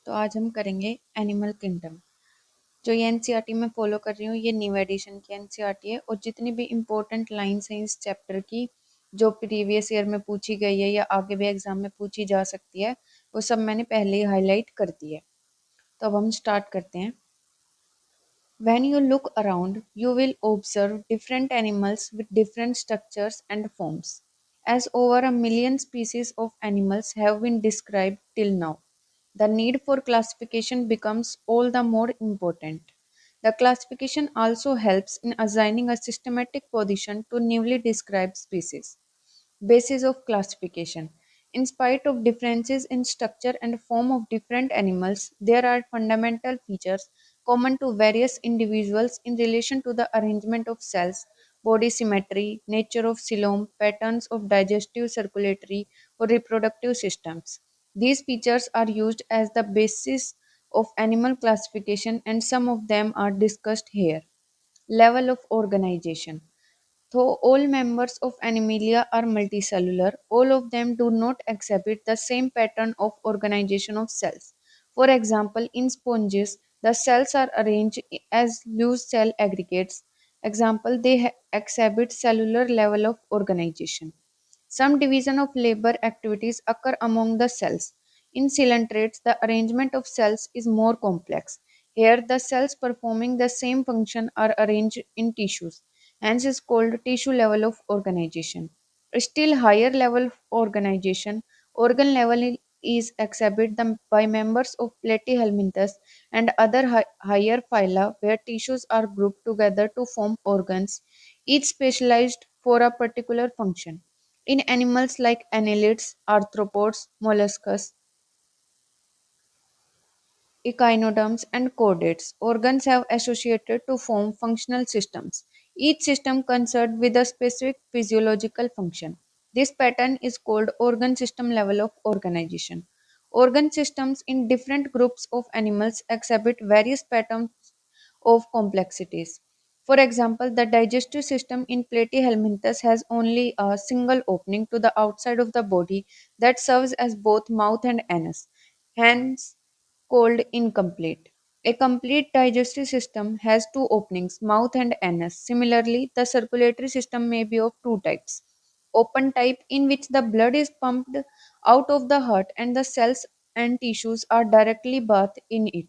तो आज हम करेंगे एनिमल किंगडम। जो ये एनसीईआरटी में फॉलो कर रही हूँ, ये न्यू एडिशन की एनसीईआरटी है और जितनी भी इम्पोर्टेंट लाइन्स हैं इस चैप्टर की जो प्रीवियस ईयर में पूछी गई है या आगे भी एग्जाम में पूछी जा सकती है, वो सब मैंने पहले ही हाईलाइट कर दी है। तो अब हम स्टार्ट करते हैं। When you look around, you will observe different animals with different structures and forms. As over a million species of animals have been described till now, the need for classification becomes all the more important. The classification also helps in assigning a systematic position to newly described species. Basis of classification. In spite of differences in structure and form of different animals, there are fundamental features common to various individuals in relation to the arrangement of cells, body symmetry, nature of coelom, patterns of digestive, circulatory, or reproductive systems. These features are used as the basis of animal classification, and some of them are discussed here. Level of organization. Though all members of Animalia are multicellular, all of them do not exhibit the same pattern of organization of cells. For example, in sponges, the cells are arranged as loose cell aggregates. Example, they exhibit cellular level of organization. Some division of labor activities occur among the cells. In coelentrates, the arrangement of cells is more complex. Here, the cells performing the same function are arranged in tissues, hence is called tissue level of organization. A still higher level of organization, organ level is exhibited by members of Platyhelminthes and other higher phyla where tissues are grouped together to form organs, each specialized for a particular function. In animals like annelids, arthropods, molluscs, echinoderms, and chordates, organs have associated to form functional systems, each system concerned with a specific physiological function. This pattern is called organ system level of organization. Organ systems in different groups of animals exhibit various patterns of complexities. For example, the digestive system in Platyhelminthes has only a single opening to the outside of the body that serves as both mouth and anus, hence called incomplete. A complete digestive system has two openings, mouth and anus. Similarly, the circulatory system may be of two types. Open type, in which the blood is pumped out of the heart and the cells and tissues are directly bathed in it,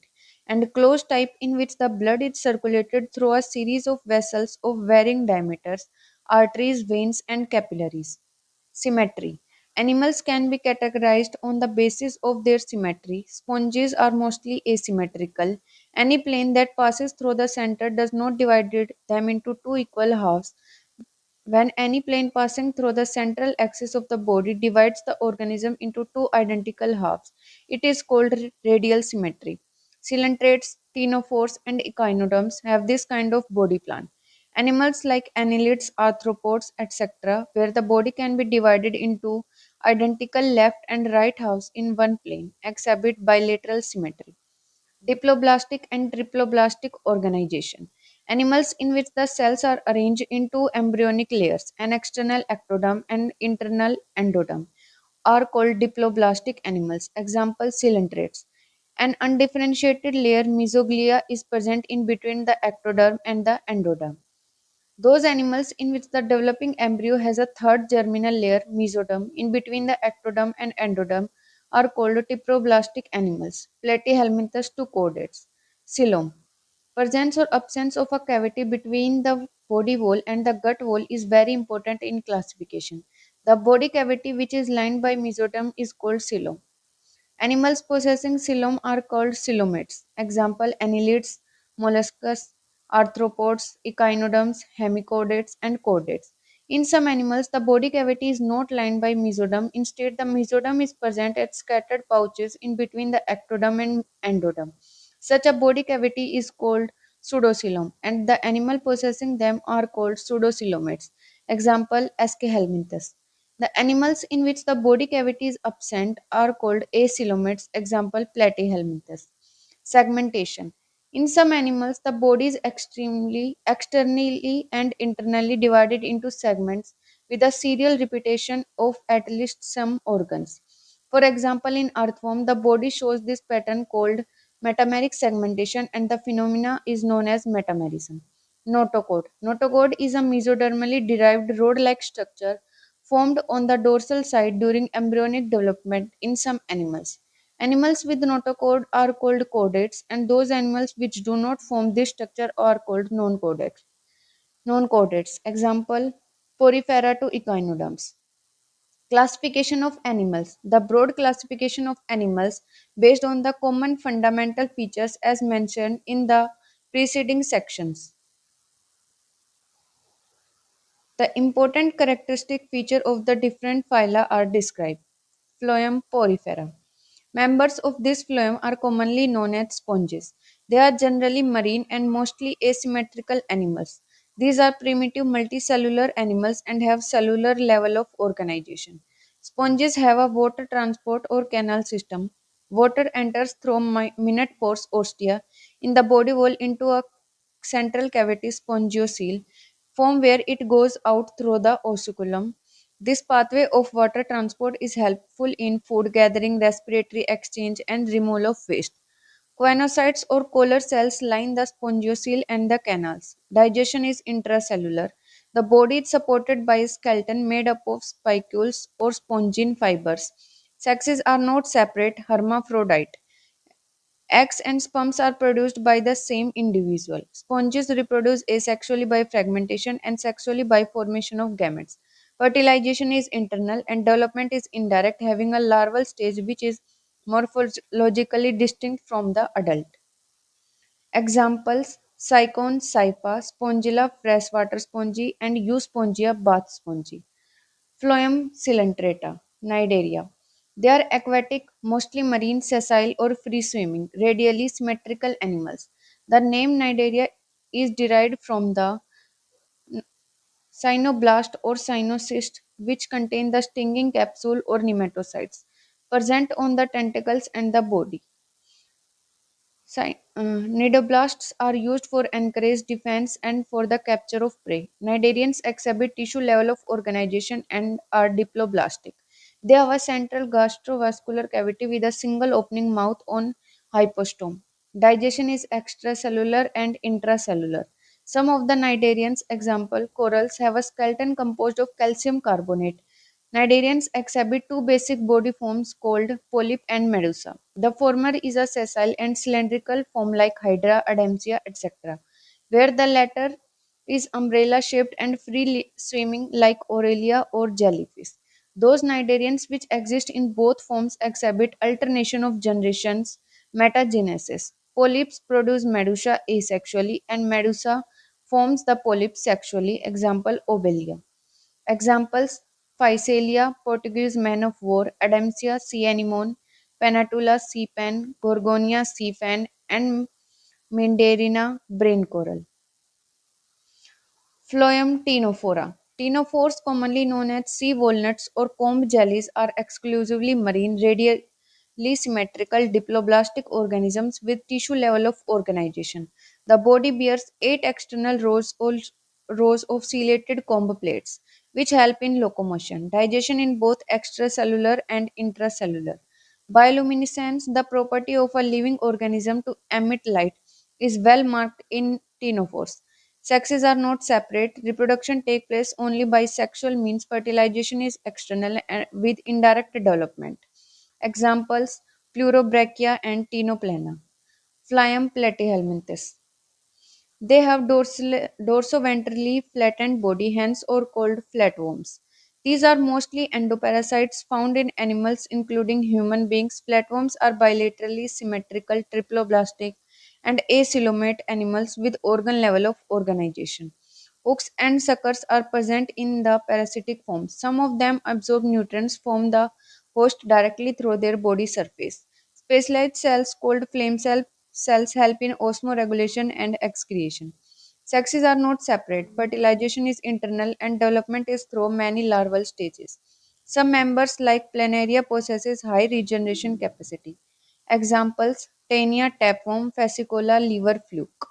and closed type, in which the blood is circulated through a series of vessels of varying diameters, arteries, veins, and capillaries. Symmetry. Animals can be categorized on the basis of their symmetry. Sponges are mostly asymmetrical. Any plane that passes through the center does not divide them into two equal halves. When any plane passing through the central axis of the body divides the organism into two identical halves, it is called radial symmetry. Coelentrates, ctenophores, and echinoderms have this kind of body plan. Animals like annelids, arthropods, etc., where the body can be divided into identical left and right halves in one plane, exhibit bilateral symmetry. Diploblastic and triploblastic organization. Animals in which the cells are arranged into embryonic layers, an external ectoderm and internal endoderm, are called diploblastic animals. Example, coelentrates. An undifferentiated layer mesoglia is present in between the ectoderm and the endoderm. Those animals in which the developing embryo has a third germinal layer, mesoderm, in between the ectoderm and endoderm are called triploblastic animals. Platyhelminthes to chordates. Coelom. Presence or absence of a cavity between the body wall and the gut wall is very important in classification. The body cavity which is lined by mesoderm is called coelom. Animals possessing coelom are called coelomates. Example, annelids, molluscs, arthropods, echinoderms, hemichordates, and chordates. In some animals, the body cavity is not lined by mesoderm. Instead, the mesoderm is present at scattered pouches in between the ectoderm and endoderm. Such a body cavity is called pseudocoelom, and the animal possessing them are called pseudocoelomates. Example, Eschelminthes. The animals in which the body cavity is absent are called acoelomates. Example, Platyhelminthes. Segmentation. In some animals, the body is extremely externally and internally divided into segments with a serial repetition of at least some organs. For example, in earthworm, the body shows this pattern called metameric segmentation and the phenomena is known as metamerism. Notochord. Notochord is a mesodermally derived rod-like structure formed on the dorsal side during embryonic development in some animals. Animals with notochord are called chordates and those animals which do not form this structure are called non-chordates. Non-chordates. Example, Porifera to echinoderms. Classification of animals. The broad classification of animals based on the common fundamental features as mentioned in the preceding sections. The important characteristic feature of the different phyla are described. Phloem porifera. Members of this phloem are commonly known as sponges. They are generally marine and mostly asymmetrical animals. These are primitive multicellular animals and have cellular level of organization. Sponges have a water transport or canal system. Water enters through minute pores ostia in the body wall into a central cavity spongiocele, from where it goes out through the ossiculum. This pathway of water transport is helpful in food gathering, respiratory exchange, and removal of waste. Choanocytes or collar cells line the spongiocele and the canals. Digestion is intracellular. The body is supported by a skeleton made up of spicules or spongin fibers. Sexes are not separate, hermaphrodite. Eggs and sperms are produced by the same individual. Sponges reproduce asexually by fragmentation and sexually by formation of gametes. Fertilization is internal and development is indirect, having a larval stage which is morphologically distinct from the adult. Examples, Cycon, Cypha, Spongilla, freshwater spongy, and Euspongia, bath spongy. Phloem coelenterata, Cnidaria. They are aquatic, mostly marine, sessile, or free swimming, radially symmetrical animals. The name Cnidaria is derived from the cyanoblast or cyanocyst, which contain the stinging capsule or nematocytes present on the tentacles and the body. Cnidoblasts are used for encourage defense and for the capture of prey. Cnidarians exhibit tissue level of organization and are diploblastic. They have a central gastrovascular cavity with a single opening mouth on hypostome. Digestion is extracellular and intracellular. Some of the cnidarians, example corals, have a skeleton composed of calcium carbonate. Cnidarians exhibit two basic body forms called polyp and medusa. The former is a sessile and cylindrical form like hydra, adamsia, etc., where the latter is umbrella shaped and free swimming like aurelia or jellyfish. Those cnidarians which exist in both forms exhibit alternation of generations, metagenesis. Polyps produce medusa asexually and medusa forms the polyp sexually. Example, obelia. Examples, Physalia, Portuguese man of war, Adamsia sea anemone, Penatula sea pen, Gorgonia sea fan, and Mindarina brain coral. Phloem ctenophora. Ctenophores, commonly known as sea walnuts or comb jellies, are exclusively marine, radially symmetrical diploblastic organisms with tissue level of organization. The body bears 8 external rows of ciliated comb plates, which help in locomotion, digestion in both extracellular and intracellular. Bioluminescence, the property of a living organism to emit light, is well marked in ctenophores. Sexes are not separate. Reproduction takes place only by sexual means. Fertilization is external and with indirect development. Examples, Pleurobrachia and Tenoplana. Phlium platyhelminthes. They have dorsoventrally flattened body, hence or called flatworms. These are mostly endoparasites found in animals including human beings. Flatworms are bilaterally symmetrical, triploblastic, and acoelomate animals with organ level of organization. Hooks and suckers are present in the parasitic form. Some of them absorb nutrients from the host directly through their body surface. Specialized cells called cells help in osmoregulation and excretion. Sexes are not separate. Fertilization is internal and development is through many larval stages. Some members like planaria possesses high regeneration capacity. Examples, Tania tapeworm, Fascicola liver fluke.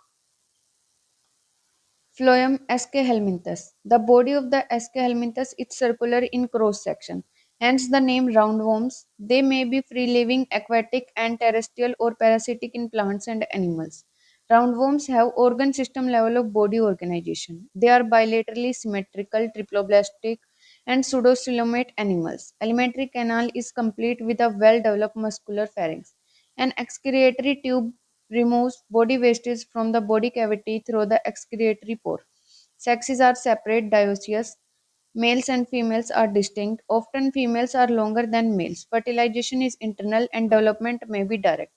Phloem escahelminthes. The body of the escahelminthes is circular in cross section. hence the name roundworms. They may be free living, aquatic, and terrestrial or parasitic in plants and animals. Roundworms have organ system level of body organization. They are bilaterally symmetrical, triploblastic, and pseudocoelomate animals. Alimentary canal is complete with a well developed muscular pharynx. An excretory tube removes body wastage from the body cavity through the excretory pore. Sexes are separate, dioecious. Males and females are distinct. Often females are longer than males. Fertilization is internal and development may be direct.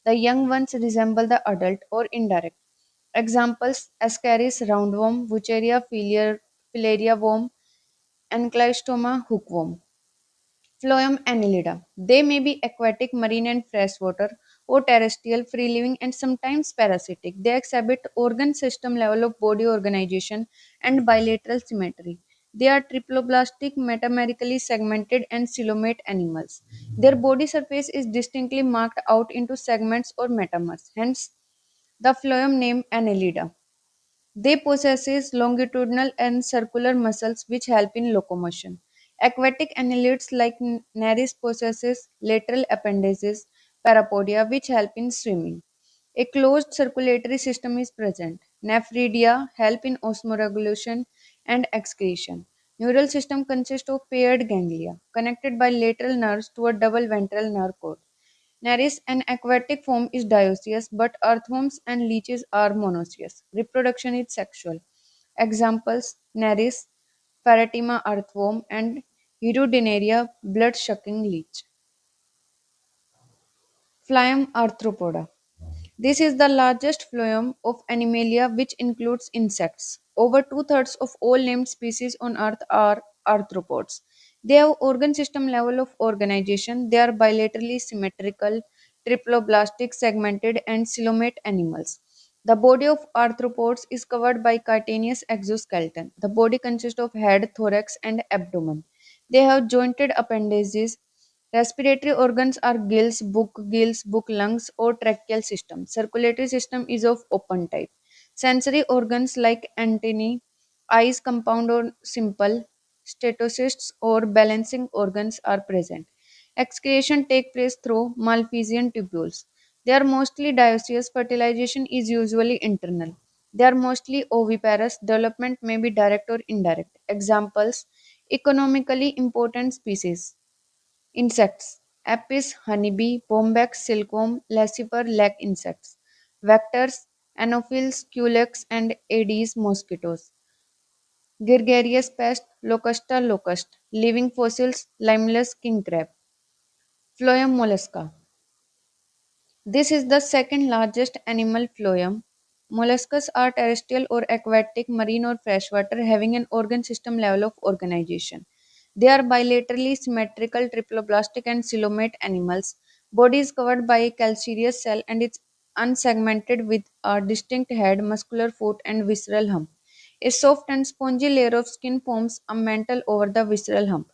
The young ones resemble the adult or indirect. Examples: Ascaris roundworm, Wucheria filaria worm, Ankylostoma hookworm. Phloem annelida. They may be aquatic, marine and freshwater, or terrestrial, free living, and sometimes parasitic. They exhibit organ system level of body organization and bilateral symmetry. They are triploblastic, metamerically segmented, and coelomate animals. Their body surface is distinctly marked out into segments or metamers, hence the phloem name annelida. They possess longitudinal and circular muscles which help in locomotion. Aquatic annelids like Naris possesses lateral appendages, parapodia, which help in swimming. A closed circulatory system is present. Nephridia help in osmoregulation and excretion. Neural system consists of paired ganglia connected by lateral nerves to a double ventral nerve cord. Nares, an aquatic form, is dioecious, but earthworms and leeches are monoecious. Reproduction is sexual. Examples: Nares, Pharetima earthworm, and Hirudinaria blood-sucking leech. Phloem arthropoda. This is the largest phloem of Animalia, which includes insects. Over two-thirds of all named species on Earth are arthropods. They have organ system level of organization. They are bilaterally symmetrical, triploblastic, segmented, and coelomate animals. The body of arthropods is covered by chitinous exoskeleton. The body consists of head, thorax, and abdomen. They have jointed appendages. Respiratory organs are gills, book, lungs, or tracheal system. Circulatory system is of open type. Sensory organs like antennae, eyes, compound or simple, stetocysts, or balancing organs are present. Excretion take place through Malphizian tubules. They are mostly dioecious. Fertilization is usually internal. They are mostly oviparous. Development may be direct or indirect. Examples: economically important species. Insects: Apis, honeybee, bombax, silkworm, lacifer, lac insects. Vectors: Anopheles, culex, and Aedes mosquitoes. Gregarious pest: Locusta locust. Living fossils: Limulus king crab. Phloem mollusca. This is the second largest animal phloem. Molluscs are terrestrial or aquatic, marine or freshwater, having an organ system level of organization. They are bilaterally symmetrical, triploblastic, and coelomate animals. Body is covered by a calcareous cell and is unsegmented with a distinct head, muscular foot, and visceral hump. A soft and spongy layer of skin forms a mantle over the visceral hump.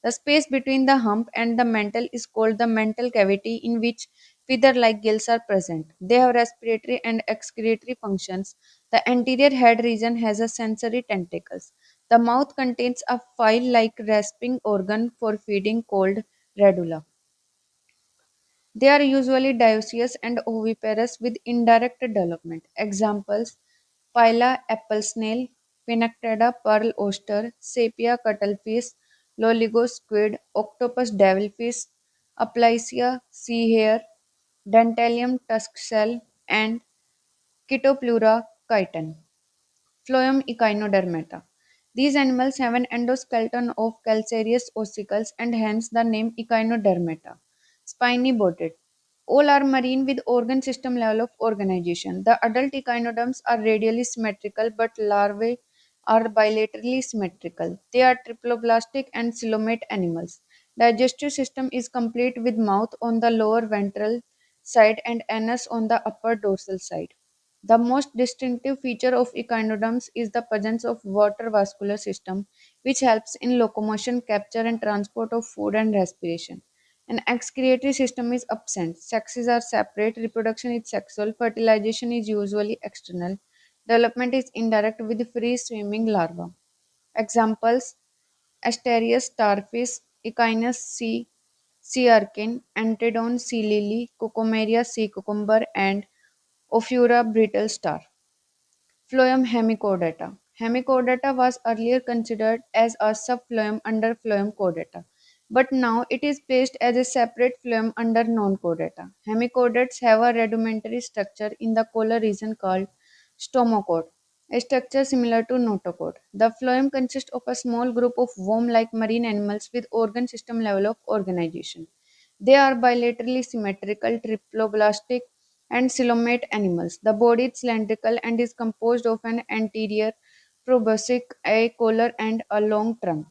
The space between the hump and the mantle is called the mantle cavity, in which feather like gills are present. They have respiratory and excretory functions. The anterior head region has a sensory tentacles. The mouth contains a file like rasping organ for feeding called radula. They are usually dioecious and oviparous with indirect development. Examples: Phyla apple snail, Pinactada pearl oyster, Sepia cuttlefish, Loligo squid, Octopus devilfish, Aplysia sea hare, Dentalium tusk shell, and Chitoplura chiton. Phloem echinodermata. These animals have an endoskeleton of calcareous ossicles and hence the name echinodermata. Spiny botted. All are marine with organ system level of organization. The adult echinoderms are radially symmetrical but larvae are bilaterally symmetrical. They are triploblastic and coelomate animals. Digestive system is complete with mouth on the lower ventral side and anus on the upper dorsal side. The most distinctive feature of echinoderms is the presence of water vascular system, which helps in locomotion, capture and transport of food and respiration. An excretory system is absent. Sexes are separate. Reproduction is sexual. Fertilization is usually external. Development is indirect with free swimming larvae. Examples: Asterias starfish, Echinus sea urchin, Antedon sea lily, Cucumeria sea cucumber, and Ophiura brittle star. Phloem hemichordata. Hemichordata was earlier considered as a subphloem under Phloem chordata, but now it is placed as a separate phloem under non-chordata. Hemichordates have a rudimentary structure in the collar region called stomochord, a structure similar to notochord. The phloem consists of a small group of worm-like marine animals with organ system level of organization. They are bilaterally symmetrical, triploblastic, and coelomate animals. The body is cylindrical and is composed of an anterior proboscis, a collar, and a long trunk.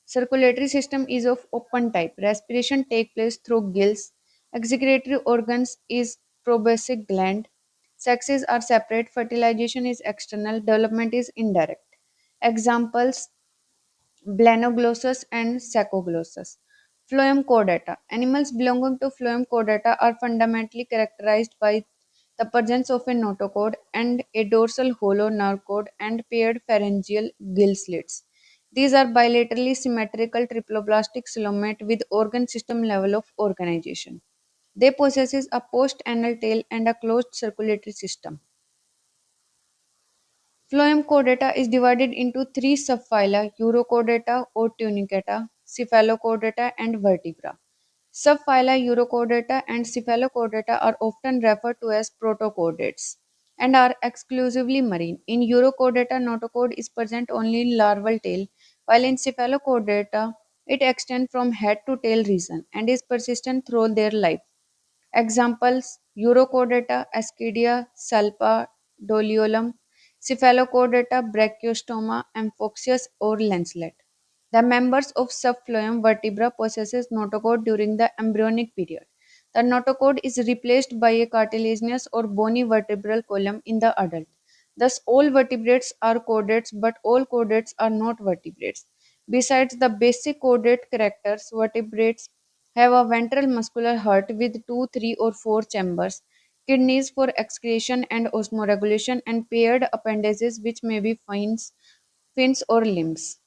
Circulatory system is of open type. Respiration takes place through gills. Excretory organs is proboscis gland. Sexes are separate. Fertilization is external. Development is indirect. Examples: Blanoglossus and Saccoglossus. Phloem chordata. Animals belonging to phloem chordata are fundamentally characterized by the presence of a notochord and a dorsal hollow nerve cord and paired pharyngeal gill slits. These are bilaterally symmetrical triploblastic coelomate with organ system level of organization. They possess a post-anal tail and a closed circulatory system. Phloem chordata is divided into three subphyla: Urochordata or Tunicata, Cephalochordata, and Vertebra. Subphyla Urochordata and Cephalochordata are often referred to as protochordates and are exclusively marine. In Urochordata, notochord is present only in larval tail, while in Cephalochordata it extends from head to tail region and is persistent through their life. Examples: Urochordata, Ascidia, Salpa, Doliolum; Cephalochordata, Brachiostoma, Amphoxus, or Lancelet. The members of subphloem vertebra possesses notochord during the embryonic period. The notochord is replaced by a cartilaginous or bony vertebral column in the adult. Thus, all vertebrates are chordates, but all chordates are not vertebrates. Besides the basic chordate characters, vertebrates have a ventral muscular heart with two, three, or four chambers, kidneys for excretion and osmoregulation, and paired appendages which may be fins or limbs.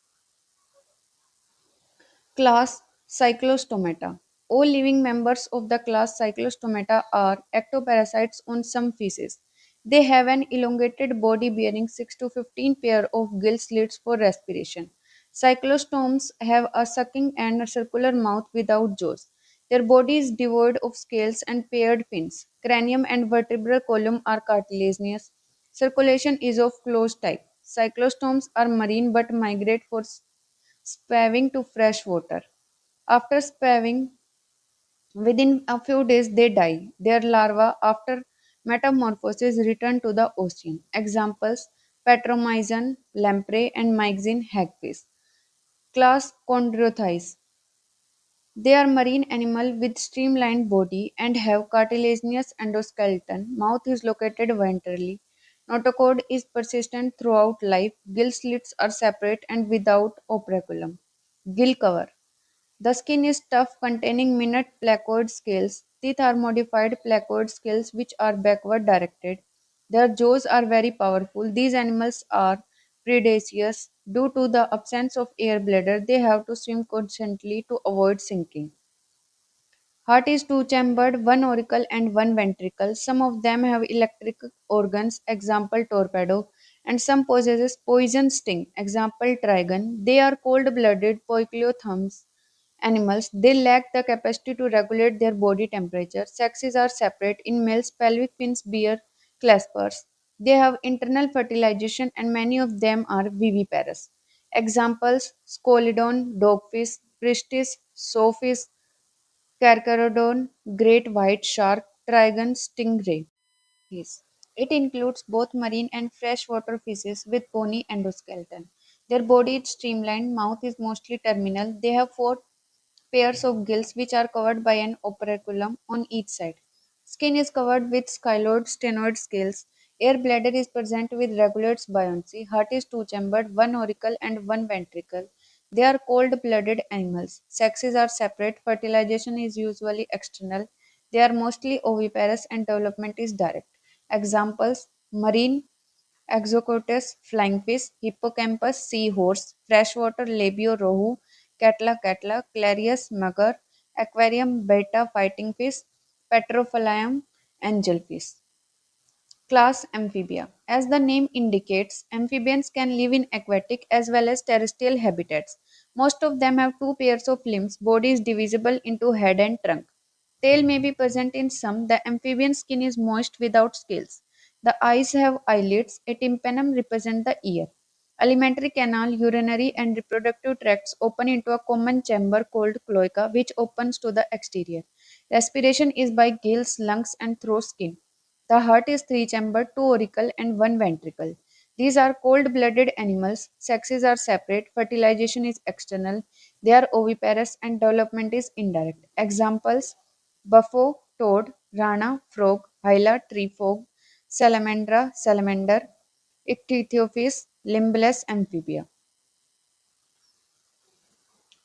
Class Cyclostomata. All living members of the class Cyclostomata are ectoparasites on some species. They have an elongated body bearing 6 to 15 pair of gill slits for respiration. Cyclostomes have a sucking and a circular mouth without jaws. Their body is devoid of scales and paired fins. Cranium and vertebral column are cartilaginous. Circulation is of closed type. Cyclostomes are marine but migrate for spawning to fresh water. After spawning, within a few days they die. Their larvae, after metamorphosis, return to the ocean. Examples: Petromyzon, lamprey, and Myxine hagfish. Class Chondrothies. They are marine animal with streamlined body and have cartilaginous endoskeleton. Mouth is located ventrally. Notochord is persistent throughout life. Gill slits are separate and without operculum. Gill cover. The skin is tough, containing minute placoid scales. Teeth are modified placoid scales which are backward directed. Their jaws are very powerful. These animals are predaceous. Due to the absence of air bladder, they have to swim constantly to avoid sinking. Heart is two-chambered, one auricle and one ventricle. Some of them have electric organs, example torpedo, and some possesses poison sting, example trigon. They are cold-blooded poikilotherms animals. They lack the capacity to regulate their body temperature. Sexes are separate. In males, pelvic fins bear claspers. They have internal fertilization and many of them are viviparous. Examples: Scoliodon, dogfish, Pristis, sawfish, Carcharodon, great white shark, trigon, stingray. Yes. It includes both marine and freshwater fishes with bony endoskeleton. Their body is streamlined, mouth is mostly terminal. They have four pairs of gills which are covered by an operculum on each side. Skin is covered with scyloid stenoid scales. Air bladder is present with regulates buoyancy. Heart is two-chambered, one auricle and one ventricle. They are cold-blooded animals. Sexes are separate. Fertilization is usually external. They are mostly oviparous and development is direct. Examples: marine Exocotus, flying fish; hippocampus, seahorse; freshwater labio rohu; Catla catla, Clarius mugger, Aquarium beta fighting fish, Petrophilium angelfish. Class Amphibia. As the name indicates, amphibians can live in aquatic as well as terrestrial habitats. Most of them have two pairs of limbs. Body is divisible into head and trunk. Tail may be present in some. The amphibian skin is moist without scales. The eyes have eyelids. A tympanum represents the ear. Alimentary canal, urinary, and reproductive tracts open into a common chamber called cloaca, which opens to the exterior. Respiration is by gills, lungs, and through skin. The heart is three chambered, two auricle, and one ventricle. These are cold blooded animals. Sexes are separate, fertilization is external, they are oviparous, and development is indirect. Examples: buffo, toad; rana, frog; hyla, tree frog; salamandra, salamander; ichthyophis, limbless amphibia.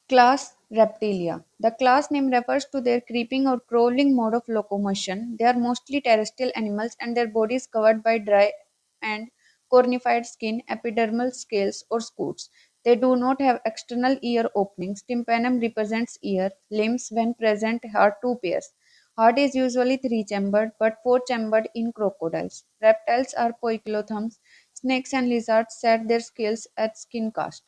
Class Reptilia. The class name refers to their creeping or crawling mode of locomotion. They are mostly terrestrial animals and their body is covered by dry and cornified skin, epidermal scales, or scutes. They do not have external ear openings. Tympanum represents ear. Limbs, when present, are two pairs. Heart is usually three chambered but four chambered in crocodiles. Reptiles are poikilothms. Snakes and lizards set their scales at skin cast.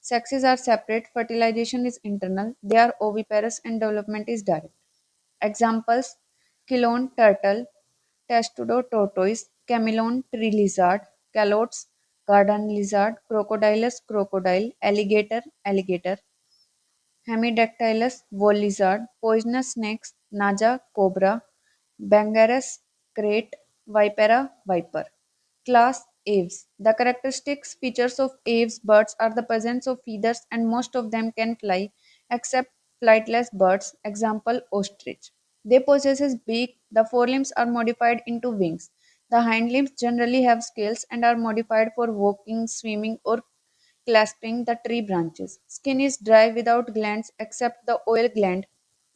Sexes are separate, fertilization is internal, they are oviparous and development is direct. Examples: Chilon turtle, Testudo tortoise, Camelon tree lizard, Calotes garden lizard, Crocodilus crocodile, Alligator alligator, Hemidactylus wall lizard, poisonous snakes, Naja cobra, Bangarus crate, Vipera viper. Class Aves. The characteristic features of aves birds are the presence of feathers and most of them can fly except flightless birds, example ostrich. They possess beak, the forelimbs are modified into wings. The hind limbs generally have scales and are modified for walking, swimming or clasping the tree branches. Skin is dry without glands except the oil gland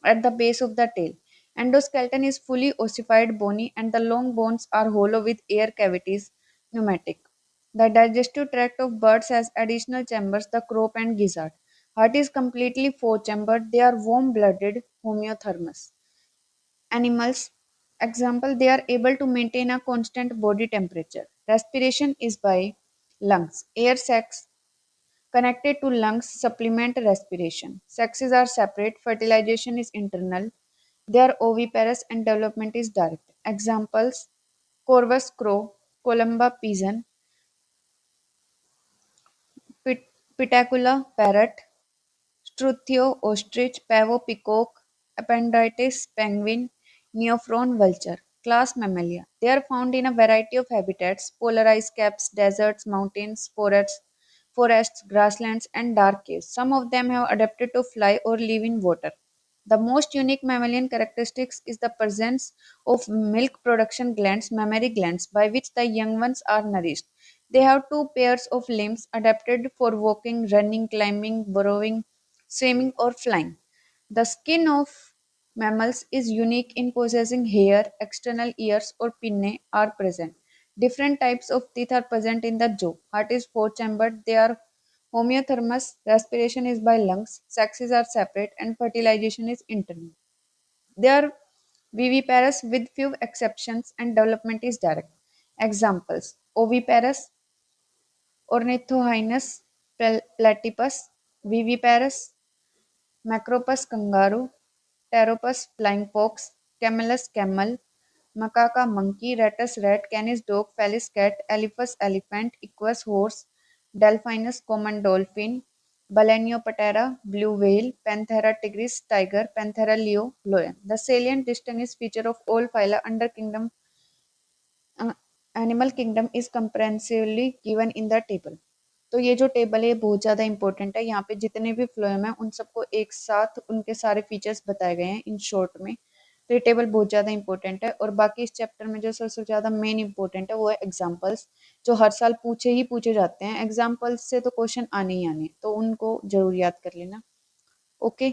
at the base of the tail. Endoskeleton is fully ossified bony and the long bones are hollow with air cavities pneumatic. The digestive tract of birds has additional chambers, the crop and gizzard. Heart is completely four-chambered. They are warm-blooded homeothermous. Animals, example, they are able to maintain a constant body temperature. Respiration is by lungs. Air sacs connected to lungs supplement respiration. Sexes are separate, fertilization is internal. They are oviparous and development is direct. Examples: Corvus crow, Columba pigeon, Pitacula parrot, Struthio ostrich, Pavo peacock, Ependytis penguin, Neophron vulture. Class Mammalia. They are found in a variety of habitats: polar ice caps, deserts, mountains, forests, grasslands, and dark caves. Some of them have adapted to fly or live in water. The most unique mammalian characteristics is the presence of milk production glands, mammary glands, by which the young ones are nourished. They have two pairs of limbs adapted for walking, running, climbing, burrowing, swimming, or flying. The skin of mammals is unique in possessing hair, external ears, or pinnae are present. Different types of teeth are present in the jaw. Heart is four chambered. They are homeothermous. Respiration is by lungs. Sexes are separate and fertilization is internal. They are viviparous with few exceptions and development is direct. Examples: oviparous, Ornithohynus platypus; viviparous, Macropus kangaroo; Pteropus flying fox; Camelus camel; Macaca monkey; Rattus rat; Canis dog; Felis cat; Elephas elephant; Equus horse; Delphinus common dolphin; Balaenoptera blue whale; Panthera tigris tiger; Panthera leo lion. The salient distinguishing feature of all phyla under kingdom animal kingdom is comprehensively given in the table. तो ये जो table है ये बहुत ज़्यादा important है। यहाँ पे जितने भी फ्लोएम है उन सबको एक साथ उनके सारे फीचर्स बताए गए हैं इन शॉर्ट में। तो ये टेबल बहुत ज़्यादा इंपॉर्टेंट है। और बाकी इस चैप्टर में जो सबसे ज़्यादा मेन इंपॉर्टेंट है वो है एग्जाम्पल्स, जो हर साल पूछे ही पूछे जाते हैं। एग्जाम्पल्स से तो क्वेश्चन आने ही आने, तो उनको जरूर याद कर लेना। ओके।